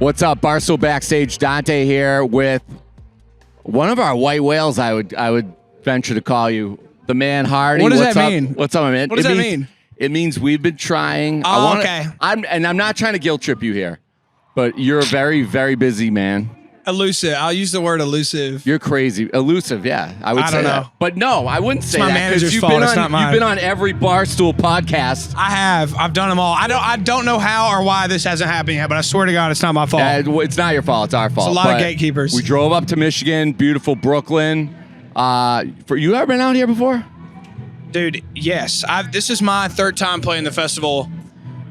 What's up, Barstool Backstage? Dante here with one of our white whales. I would venture to call you the man Hardy. What does that mean? What's up, man? What does that mean? It means we've been trying. Oh, okay. I'm not trying to guilt trip you here, but you're a very, very busy man. Elusive. I'll use the word elusive. You're crazy. Elusive, yeah. I would say that. But no, I wouldn't say my that. manager's You've fault. been It's on, not mine. You've been on every Barstool podcast. I have. I've done them all. I don't know how or why this hasn't happened yet, but I swear to God, it's not my fault. It's not your fault. It's our fault. It's a lot of But gatekeepers. We drove up to Michigan, beautiful Brooklyn. You ever been out here before? Dude, yes. This is my third time playing the festival.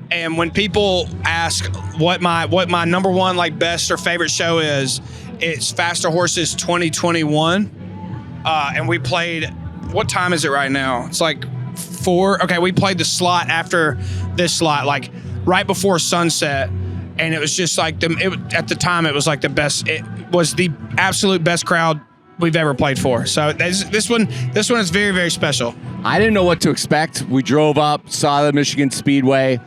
And when people ask what my number one like best or favorite show is, it's Faster Horses 2021. And we played, what time is it right now? It's like 4. Okay, we played the slot after this slot, like right before sunset. And it was just like, at the time, it was like the best. It was the absolute best crowd we've ever played for. So this one is very, very special. I didn't know what to expect. We drove up, saw the Michigan Speedway,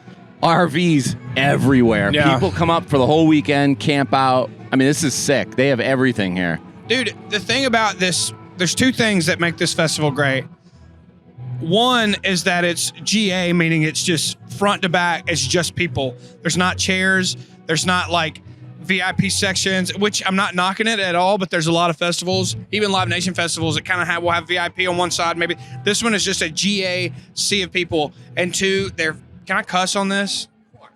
RVs everywhere. Yeah. People come up for the whole weekend, camp out. I mean, this is sick. They have everything here. Dude, the thing about this, there's two things that make this festival great. One is that it's GA, meaning it's just front to back. It's just people. There's not chairs. There's not like VIP sections, which I'm not knocking it at all, but there's a lot of festivals, even Live Nation festivals, that kind of will have VIP on one side. Maybe this one is just a GA sea of people. And two, can I cuss on this?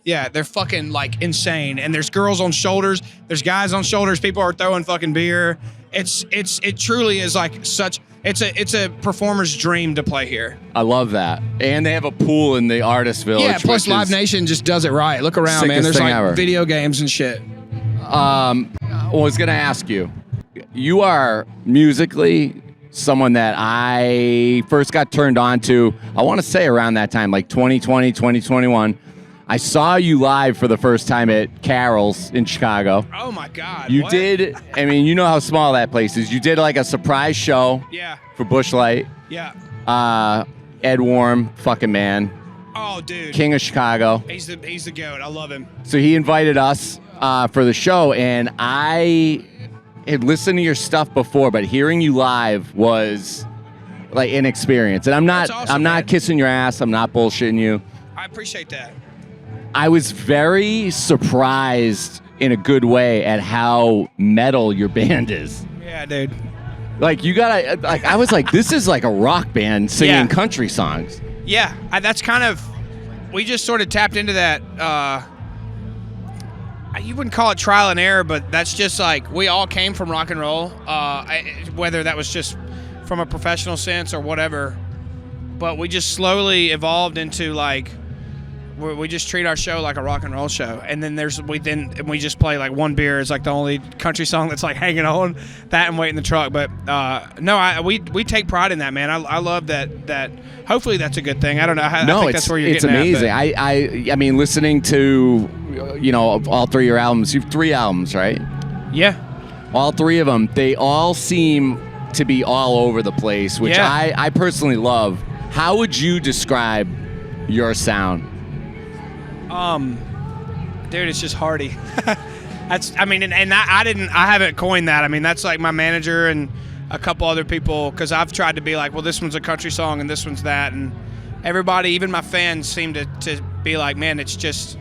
Yeah, they're fucking like insane. And there's girls on shoulders. There's guys on shoulders. People are throwing fucking beer. It truly is like such. It's a performer's dream to play here. I love that. And they have a pool in the Artist Village. Yeah, plus Live Nation just does it right. Look around, man. There's like ever. Video games and shit. I was going to ask you, you are musically someone that I first got turned on to, I want to say around that time, like 2020, 2021. I saw you live for the first time at Carol's in Chicago. Oh, my God. You what? did, I mean, you know how small that place is. You did like a surprise show for Busch Light. Yeah. Ed Warm, fucking man. Oh, dude. King of Chicago. He's the GOAT. I love him. So he invited us for the show, and I had listened to your stuff before, but hearing you live was like an experience. And I'm not kissing your ass. I'm not bullshitting you. I appreciate that. I was very surprised in a good way at how metal your band is. Yeah, dude. Like you gotta, like I was like, this is like a rock band singing country songs. Yeah, that's kind of, we just sort of tapped into that. You wouldn't call it trial and error, but that's just like, we all came from rock and roll, whether that was just from a professional sense or whatever. But we just slowly evolved into like, we just treat our show like a rock and roll show, and then we just play like One Beer is like the only country song that's like hanging on that and Wait in the Truck. But no, we take pride in that, man. I love that. Hopefully that's a good thing. I don't know. I think that's where you're getting at. It's amazing. I mean, listening to all three of your albums. You have 3 albums, right? Yeah. All 3 of them. They all seem to be all over the place, which I personally love. How would you describe your sound? Dude, it's just Hardy. I haven't coined that. I mean, that's like my manager and a couple other people, because I've tried to be like, well, this one's a country song and this one's that, and everybody, even my fans, seem to be like, man, it's just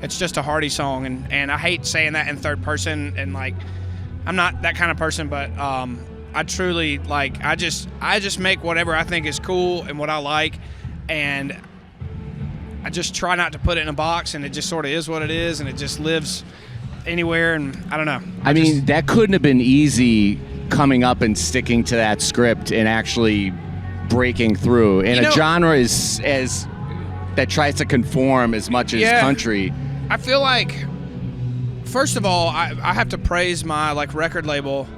a Hardy song, and I hate saying that in third person, and like, I'm not that kind of person, but I truly like, I just make whatever I think is cool and what I like, and I just try not to put it in a box, and it just sort of is what it is, and it just lives anywhere, and I don't know. I mean, that couldn't have been easy coming up and sticking to that script and actually breaking through in a genre that tries to conform as much as country. I feel like, first of all, I have to praise my like record label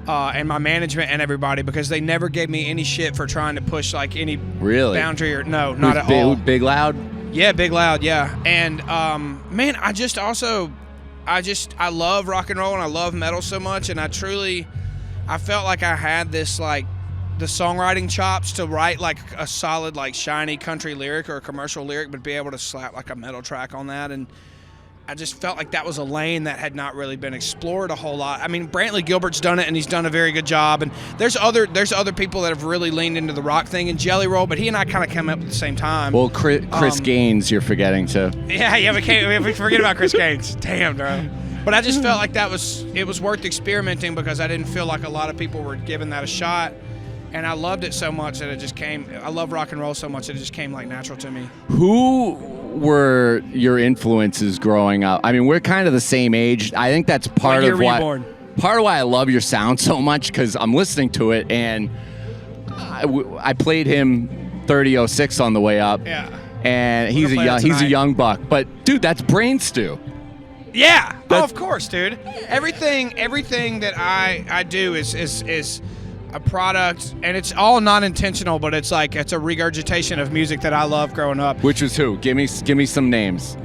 and my management and everybody, because they never gave me any shit for trying to push like any boundary or not at all. Big Loud? Yeah, Big Loud, yeah. And man, I love rock and roll and I love metal so much, and I felt like I had this like the songwriting chops to write like a solid like shiny country lyric or a commercial lyric, but be able to slap like a metal track on that. And I just felt like that was a lane that had not really been explored a whole lot. I mean, Brantley Gilbert's done it, and he's done a very good job. And there's other people that have really leaned into the rock thing in Jelly Roll, but he and I kind of came up at the same time. Well, Chris Gaines, you're forgetting too. Yeah, we forget about Chris Gaines. Damn, bro. But I just felt like it was worth experimenting because I didn't feel like a lot of people were giving that a shot. And I loved it so much that it just came. I love rock and roll so much that it just came like natural to me. Who were your influences growing up? I mean, we're kind of the same age. I think that's part of why I love your sound so much, because I'm listening to it, and I played him 3006 on the way up. Yeah. And he's a young buck, but dude, that's brain stew. Yeah. Of course, dude. Everything that I do is a product, and it's all not intentional, but it's a regurgitation of music that I love growing up. Which was who? Give me some names.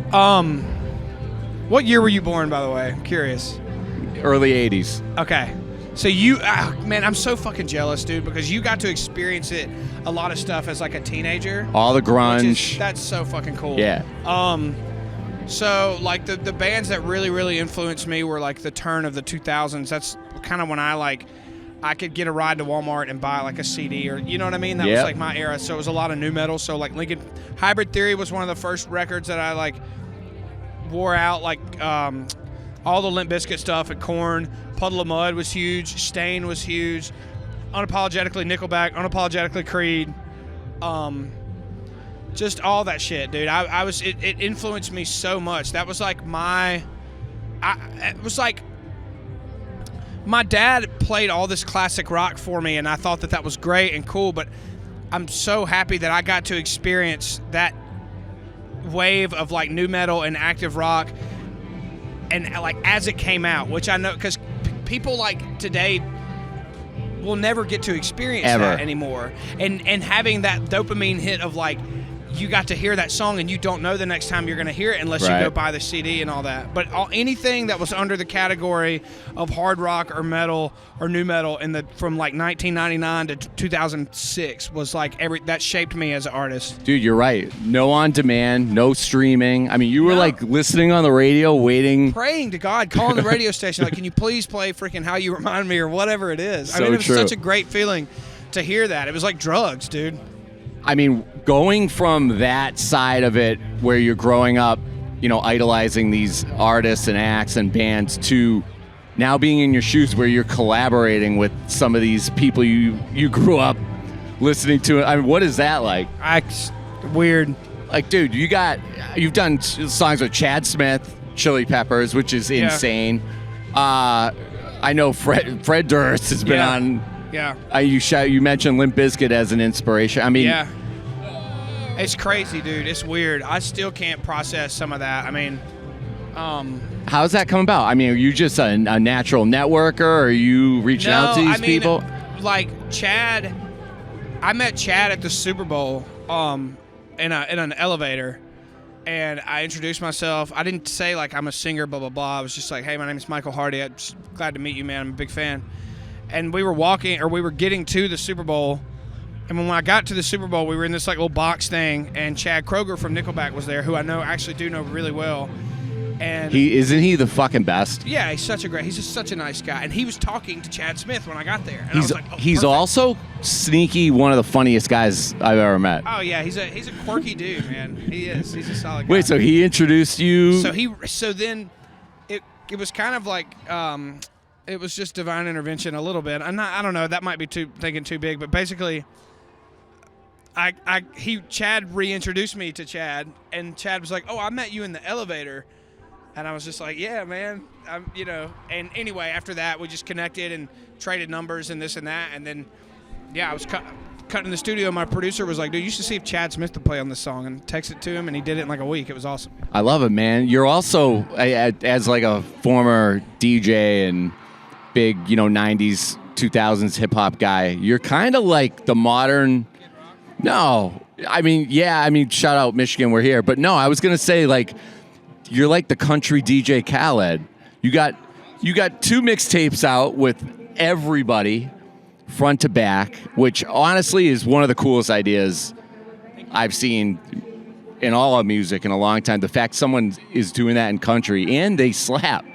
What year were you born, by the way? I'm curious. Early 80s. Okay. So you, man, I'm so fucking jealous, dude, because you got to experience a lot of stuff as like a teenager. All the grunge. That's so fucking cool. Yeah. So like the bands that really, really influenced me were like the turn of the 2000s. That's kind of when I could get a ride to Walmart and buy like a CD, or you know what I mean? That was like my era. So it was a lot of nu metal. So like Lincoln Hybrid Theory was one of the first records that I like wore out. Like all the Limp Bizkit stuff at Korn. Puddle of Mud was huge. Stain was huge. Unapologetically Nickelback. Unapologetically Creed. Just all that shit, dude. It influenced me so much. That was like it was like my dad played all this classic rock for me, and I thought that was great and cool, but I'm so happy that I got to experience that wave of like nu metal and active rock, and like as it came out, which I know because people like today will never get to experience that anymore, and having that dopamine hit of like you got to hear that song and you don't know the next time you're going to hear it unless you go buy the CD and all that. But anything that was under the category of hard rock or metal or nu metal from like 1999 to 2006 was like that shaped me as an artist. Dude, you're right. No on demand, no streaming. I mean, you were like listening on the radio, waiting, praying to God, calling the radio station like, can you please play freaking How You Remind Me or whatever it is. I mean, it was such a great feeling to hear that. It was like drugs, dude. I mean, going from that side of it where you're growing up, you know, idolizing these artists and acts and bands, to now being in your shoes where you're collaborating with some of these people you grew up listening to. I mean, what is that like? Weird. Like, dude, you've done songs with Chad Smith, Chili Peppers, which is insane. I know Fred Durst has been on. Yeah. You mentioned Limp Bizkit as an inspiration. I mean, it's crazy, dude. It's weird. I still can't process some of that. I mean, how's that come about? I mean, are you just a natural networker, or are you reaching out to these people? Like Chad, I met Chad at the Super Bowl in an elevator, and I introduced myself. I didn't say like I'm a singer, blah blah blah. I was just like, hey, my name is Michael Hardy. I'm just glad to meet you, man. I'm a big fan. And we were getting to the Super Bowl. And when I got to the Super Bowl, we were in this like little box thing, and Chad Kroeger from Nickelback was there, who I do know really well. And isn't he the fucking best? Yeah, he's just such a nice guy. And he was talking to Chad Smith when I got there. And I was like, he's perfect. Also sneaky, one of the funniest guys I've ever met. Oh yeah, he's a quirky dude, man. He is. He's a solid guy. Wait, so he introduced you? So then it was kind of like it was just divine intervention a little bit. I don't know, that might be thinking too big, but basically Chad reintroduced me to Chad, and Chad was like, "Oh, I met you in the elevator." And I was just like, "Yeah, man." And anyway, after that we just connected and traded numbers and this and that, and then I was cutting in the studio. My producer was like, "Dude, you should see if Chad Smith would play on this song," and texted to him, and he did it in like a week. It was awesome. I love it, man. You're also, as like a former DJ and big, 90s, 2000s hip-hop guy, you're kind of like the modern... No. I mean, shout out Michigan, we're here. But no, I was going to say, like, you're like the country DJ Khaled. You got 2 mixtapes out with everybody, front to back, which honestly is one of the coolest ideas I've seen in all of music in a long time. The fact someone is doing that in country and they slap.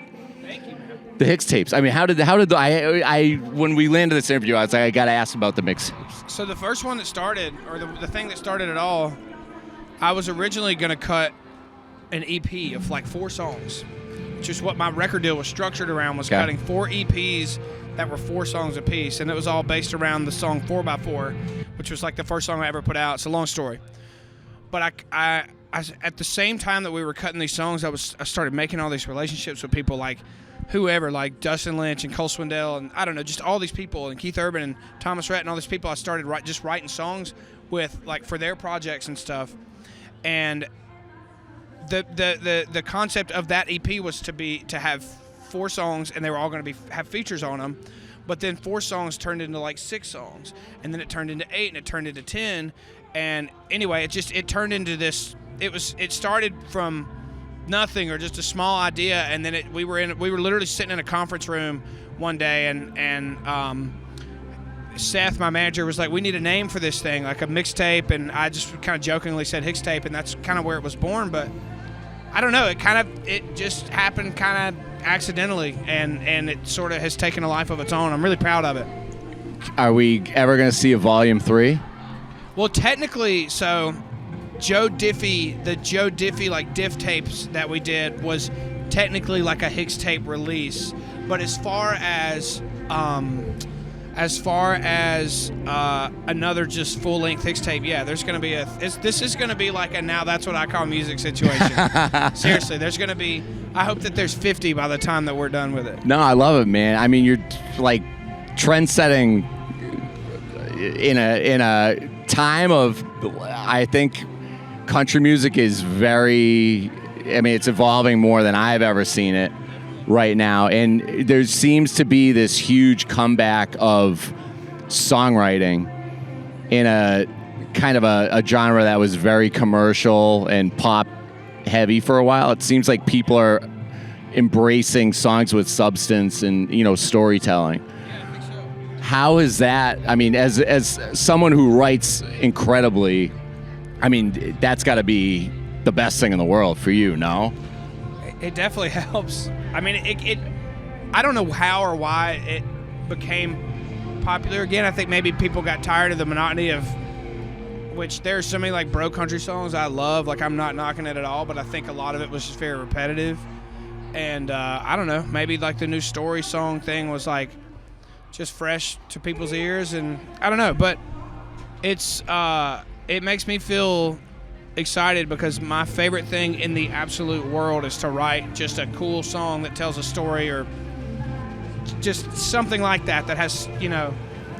Thank you, man. The Hick Tapes. I mean, how did I when we landed this interview, I was like, I got to ask about the mixtapes. So the first one that started, or the thing that started it all, I was originally going to cut an EP of like 4 songs, which is what my record deal was structured around, was cutting 4 EPs that were 4 songs apiece, and it was all based around the song 4x4, which was like the first song I ever put out. It's a long story. But I at the same time that we were cutting these songs, I started making all these relationships with people like whoever, like Dustin Lynch and Cole Swindell, and I don't know, just all these people, and Keith Urban and Thomas Rhett and all these people I started just writing songs with, like, for their projects and stuff. And the concept of that EP was to have 4 songs, and they were all going to have features on them. But then 4 songs turned into like 6 songs, and then it turned into 8, and it turned into 10. And anyway, it turned into this. It started from nothing, or just a small idea, and then we were literally sitting in a conference room one day, and Seth, my manager, was like, we need a name for this thing, like a mixtape, and I just kind of jokingly said Hick Tape, and that's kind of where it was born. But I don't know, it just happened kind of accidentally, and it sort of has taken a life of its own. I'm really proud of it. Are we ever going to see a volume 3? Well, technically, so the Joe Diffie like diff tapes that we did was technically like a Hick Tape release. But as far as another just full length Hick Tape, yeah, there's going to be this is going to be like a Now That's What I Call Music situation. Seriously, there's going to be. I hope that there's 50 by the time that we're done with it. No, I love it, man. I mean, you're like trend setting in a time of, I think country music is it's evolving more than I've ever seen it right now. And there seems to be this huge comeback of songwriting in a kind of a genre that was very commercial and pop heavy for a while. It seems like people are embracing songs with substance and, storytelling. Yeah, I think so. How is that? I mean, as someone who writes incredibly, I mean, that's got to be the best thing in the world for you, no? It definitely helps. I mean, it I don't know how or why it became popular again. I think maybe people got tired of the monotony of, which there's so many like bro country songs I love. Like, I'm not knocking it at all, but I think a lot of it was just very repetitive. And I don't know, maybe like the new story song thing was like just fresh to people's ears, and I don't know, but it makes me feel excited because my favorite thing in the absolute world is to write just a cool song that tells a story, or just something like that has,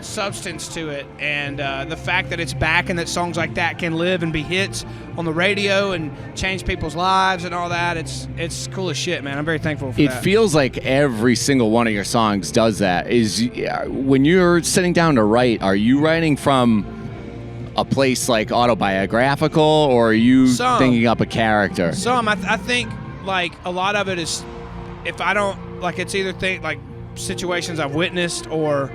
substance to it. And the fact that it's back and that songs like that can live and be hits on the radio and change people's lives and all that, it's cool as shit, man. I'm very thankful for that. It feels like every single one of your songs does that. When you're sitting down to write, are you writing from a place like autobiographical, or are you thinking up a character? I think like a lot of it is, if I don't, like, it's either like situations I've witnessed, or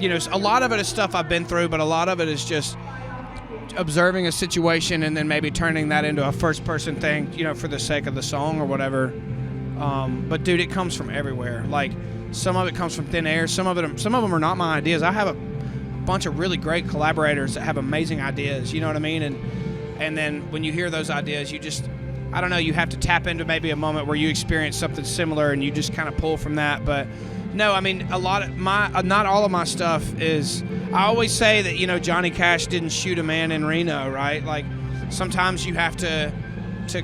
a lot of it is stuff I've been through, but a lot of it is just observing a situation and then maybe turning that into a first-person thing, for the sake of the song or whatever. But dude, it comes from everywhere. Like, some of it comes from thin air. Some of them are not my ideas. I have a bunch of really great collaborators that have amazing ideas. You know what I mean? And then when you hear those ideas, you just, I don't know, you have to tap into maybe a moment where you experience something similar and you just kind of pull from that. But no, I mean, not all of my stuff is, I always say that, Johnny Cash didn't shoot a man in Reno, right? Like, sometimes you have to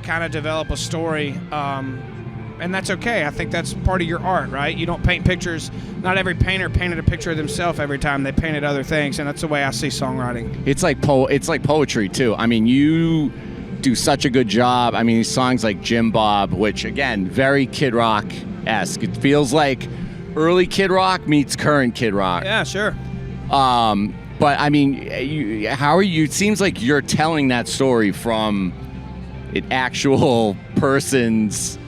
kind of develop a story, and that's okay. I think that's part of your art, right? You don't paint pictures. Not every painter painted a picture of themselves every time. They painted other things, and that's the way I see songwriting. It's like poetry, too. I mean, you do such a good job. I mean, songs like Jim Bob, which, again, very Kid Rock-esque. It feels like early Kid Rock meets current Kid Rock. Yeah, sure. But I mean, how are you? It seems like you're telling that story from an actual person's.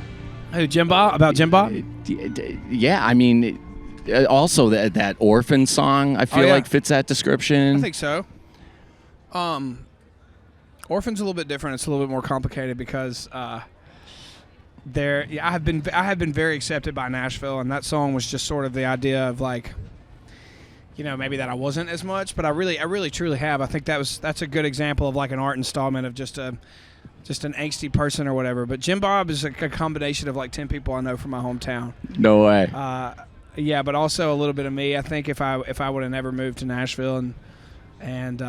Who, Jim Bob? About Jim Bob? Yeah, I mean, also that Orphan song, I feel like fits that description. I think so. Orphan's a little bit different. It's a little bit more complicated because I have been very accepted by Nashville, and that song was just sort of the idea of like, maybe that I wasn't as much, but I really truly have. I think that's a good example of like an art installment of just an angsty person or whatever. But Jim Bob is a combination of like 10 people I know from my hometown. No way. Yeah, but also a little bit of me. I think if I would have never moved to Nashville and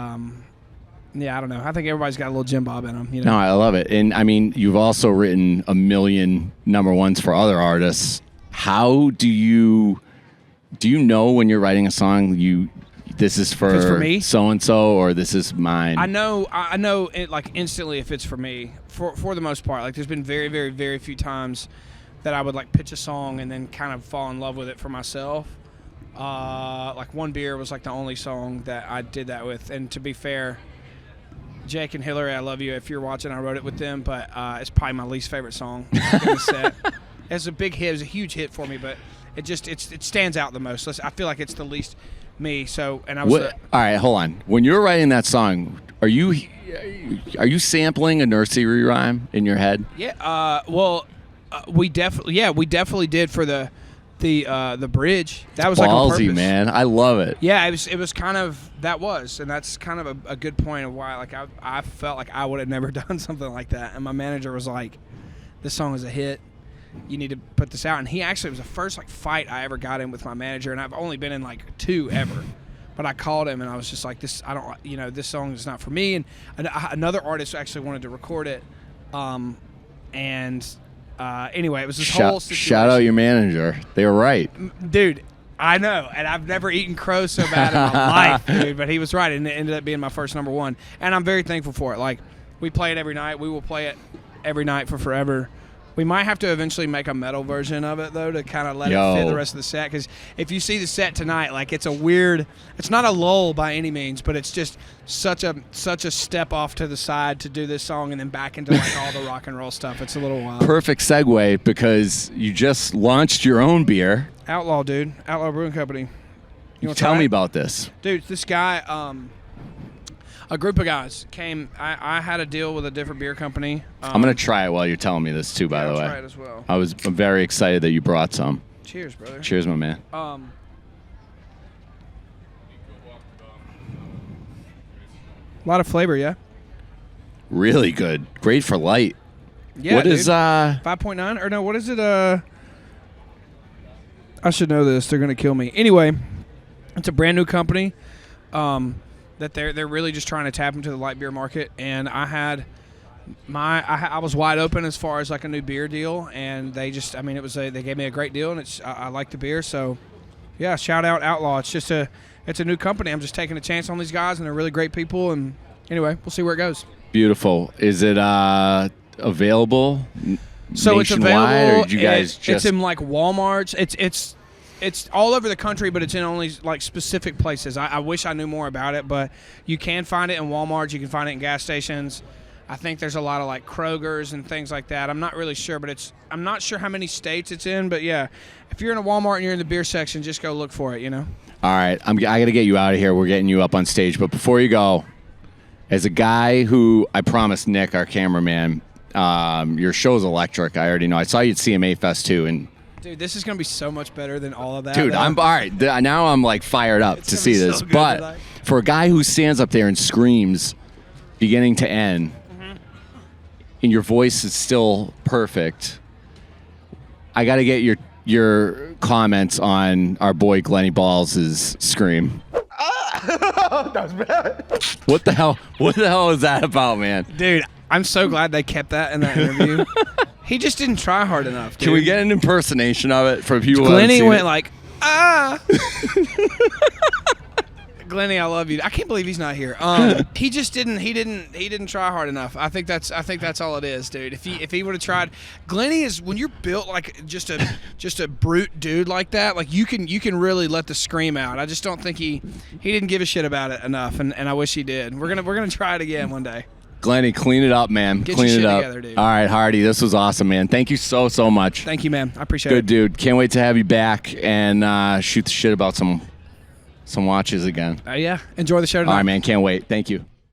yeah, I don't know. I think everybody's got a little Jim Bob in them. No, I love it. And I mean, you've also written a million number ones for other artists. How do you know when you're writing a song this is for me, so and so, or this is mine? I know it like instantly if it's for me. For the most part, like there's been very, very, very few times that I would like pitch a song and then kind of fall in love with it for myself. Like One Beer was like the only song that I did that with. And to be fair, Jake and Hillary, I love you. If you're watching, I wrote it with them, but it's probably my least favorite song in the set. It's a big hit. It was a huge hit for me, but it stands out the most. I feel like it's the least me. So, and I was. All right, hold on. When you're writing that song, are you sampling a nursery rhyme in your head? Yeah. Well, we definitely did for the bridge. That was ballsy, like on purpose. Man. I love it. Yeah, it was kind of and that's kind of a good point of why like I felt like I would have never done something like that. And my manager was like, "This song is a hit. You need to put this out." And he actually was the first like fight I ever got in with my manager, and I've only been in like 2 ever. But I called him and I was just like, "This this song is not for me." And another artist actually wanted to record it, anyway, it was this whole situation. Shout out your manager. They were right. Dude, I know. And I've never eaten crow so bad in my life, dude. But he was right. And it ended up being my first number one. And I'm very thankful for it. Like, we play it every night. We will play it every night for forever. We might have to eventually make a metal version of it, though, to kind of let it fit the rest of the set. Because if you see the set tonight, like, it's not a lull by any means, but it's just such a step off to the side to do this song and then back into, like, all the rock and roll stuff. It's a little wild. Perfect segue, because you just launched your own beer. Outlaw, dude. Outlaw Brewing Company. You Tell me about this. Dude, this guy, a group of guys came. I had a deal with a different beer company. I'm going to try it while you're telling me this, too, by the way. I'll try it as well. I'm very excited that you brought some. Cheers, brother. Cheers, my man. A lot of flavor, yeah? Really good. Great for light. Yeah, What is 5.9? Or no, what is it? I should know this. They're going to kill me. Anyway, it's a brand new company. That they're really just trying to tap into the light beer market, and I was wide open as far as like a new beer deal, and they gave me a great deal, and I like the beer, so yeah, shout out Outlaw. It's a new company. I'm just taking a chance on these guys, and they're really great people, and anyway, we'll see where it goes. Beautiful. Is it available? So it's available. Or did you guys it's in like Walmart's. It's all over the country, but it's in only like specific places. I wish I knew more about it, but you can find it in Walmart. You can find it in gas stations. I think there's a lot of like Kroger's and things like that. I'm not really sure, but I'm not sure how many states it's in. But yeah, if you're in a Walmart and you're in the beer section, just go look for it. All right, I got to get you out of here. We're getting you up on stage, but before you go, as a guy who I promised Nick, our cameraman, your show's electric. I already know. I saw you at CMA Fest too, and. Dude, this is going to be so much better than all of that. Dude, I'm all right. Now I'm like fired up to see this. But for a guy who stands up there and screams beginning to end, and your voice is still perfect, I got to get your comments on our boy Glenny Balls' scream. That was bad. What the hell is that about, man? Dude, I'm so glad they kept that in that interview. He just didn't try hard enough, dude. Can we get an impersonation of it for people? Glenny went like, ah. Glenny, I love you. I can't believe he's not here. He just didn't. He didn't try hard enough. I think that's all it is, dude. If he would have tried, Glenny is when you're built like just a brute dude like that. Like you can really let the scream out. I just don't think he didn't give a shit about it enough, and I wish he did. We're gonna try it again one day. Glenny, clean it up, man. Get clean your it shit up. Together, dude. All right, Hardy, this was awesome, man. Thank you so much. Thank you, man. I appreciate it. Good dude. Can't wait to have you back and shoot the shit about some watches again. Yeah. Enjoy the show tonight. All right, man. Can't wait. Thank you.